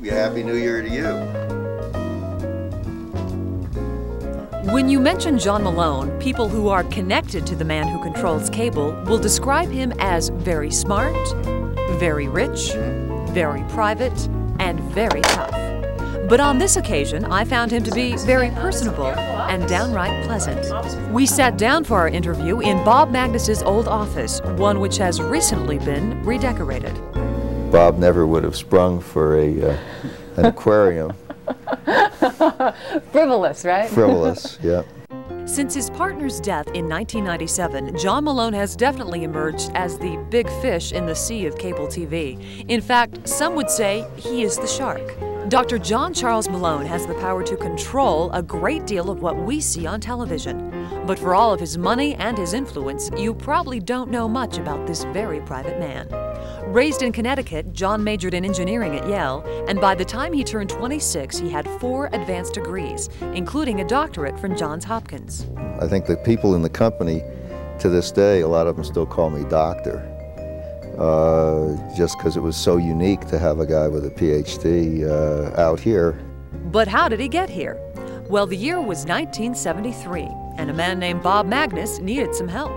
Happy New Year to you. When you mention John Malone, people who are connected to the man who controls cable will describe him as very smart, very rich, very private, and very tough. But on this occasion, I found him to be very personable and downright pleasant. We sat down for our interview in Bob Magnus's old office, one which has recently been redecorated. Bob never would have sprung for an aquarium. Frivolous, right? Frivolous, yeah. Since his partner's death in 1997, John Malone has definitely emerged as the big fish in the sea of cable TV. In fact, some would say he is the shark. Dr. John Charles Malone has the power to control a great deal of what we see on television. But for all of his money and his influence, you probably don't know much about this very private man. Raised in Connecticut, John majored in engineering at Yale, and by the time he turned 26, he had 4 advanced degrees, including a doctorate from Johns Hopkins. I think the people in the company, to this day, a lot of them still call me doctor, just because it was so unique to have a guy with a PhD out here. But how did he get here? Well, the year was 1973, and a man named Bob Magnus needed some help.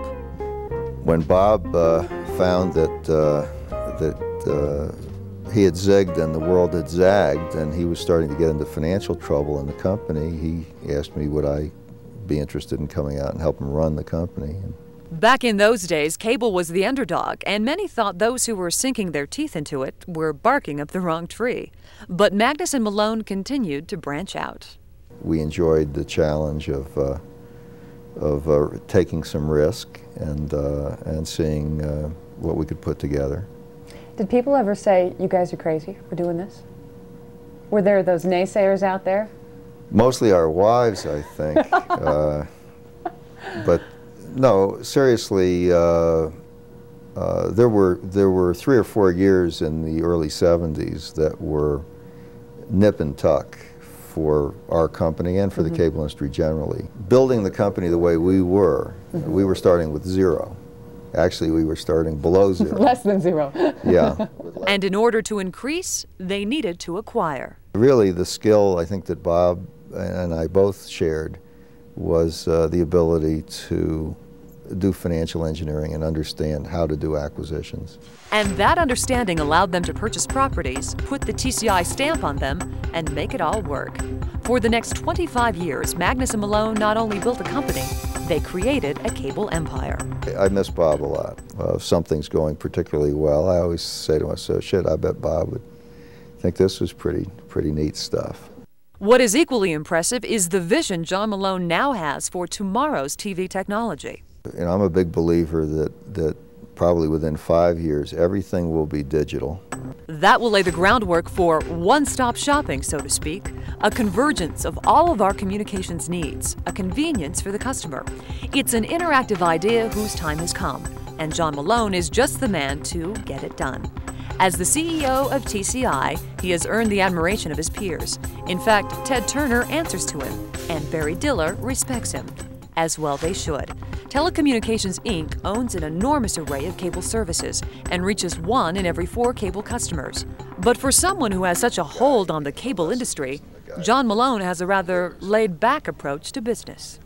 When Bob found that he had zigged and the world had zagged, and he was starting to get into financial trouble in the company, he asked me would I be interested in coming out and help him run the company. Back in those days, cable was the underdog, and many thought those who were sinking their teeth into it were barking up the wrong tree. But Magnus and Malone continued to branch out. We enjoyed the challenge of taking some risk and seeing what we could put together. Did people ever say, you guys are crazy for doing this? Were there those naysayers out there? Mostly our wives, I think. But no, seriously, there were 3 or 4 years in the early 70s that were nip and tuck for our company and for the cable industry generally. Building the company the way we were starting with 0. Actually, we were starting below 0. Less than 0. Yeah. And in order to increase, they needed to acquire. Really, the skill I think that Bob and I both shared was the ability to do financial engineering and understand how to do acquisitions. And that understanding allowed them to purchase properties, put the TCI stamp on them, and make it all work. For the next 25 years, Magnus and Malone not only built a company, they created a cable empire. I miss Bob a lot. If something's going particularly well, I always say to myself, shit, I bet Bob would think this was pretty neat stuff. What is equally impressive is the vision John Malone now has for tomorrow's TV technology. You know, I'm a big believer that probably within 5 years, everything will be digital. That will lay the groundwork for one-stop shopping, so to speak, a convergence of all of our communications needs, a convenience for the customer. It's an interactive idea whose time has come, and John Malone is just the man to get it done. As the CEO of TCI, he has earned the admiration of his peers. In fact, Ted Turner answers to him, and Barry Diller respects him. As well they should. Telecommunications Inc. owns an enormous array of cable services and reaches 1 in every 4 cable customers. But for someone who has such a hold on the cable industry, John Malone has a rather laid-back approach to business.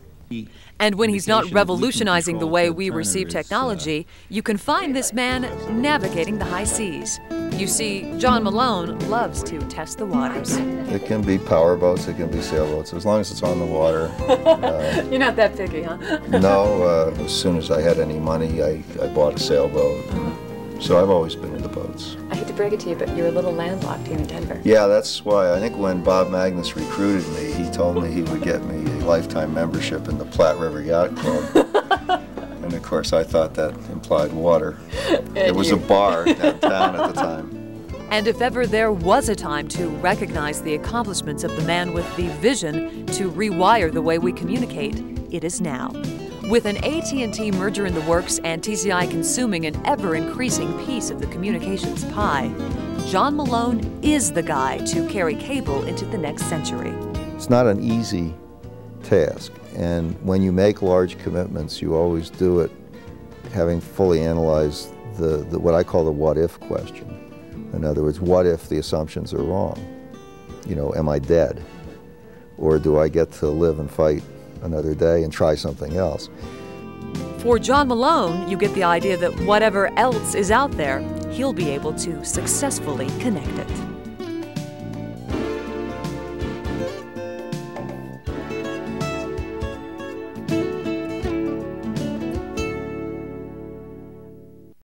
And when he's not revolutionizing the way we receive technology, you can find this man navigating the high seas. You see, John Malone loves to test the waters. It can be powerboats, it can be sailboats, as long as it's on the water. You're not that picky, huh? No, as soon as I had any money, I bought a sailboat. So I've always been into boats. I hate to break it to you, but you're a little landlocked here in Denver. Yeah, that's why. I think when Bob Magnus recruited me, he told me he would get me a lifetime membership in the Platte River Yacht Club. And of course, I thought that implied water. It was a bar downtown at the time. And if ever there was a time to recognize the accomplishments of the man with the vision to rewire the way we communicate, it is now. With an AT&T merger in the works and TCI consuming an ever-increasing piece of the communications pie, John Malone is the guy to carry cable into the next century. It's not an easy task, and when you make large commitments, you always do it having fully analyzed what I call the what-if question. In other words, what if the assumptions are wrong? you know, am I dead? Or do I get to live and fight another day and try something else? For John Malone, you get the idea that whatever else is out there, he'll be able to successfully connect it.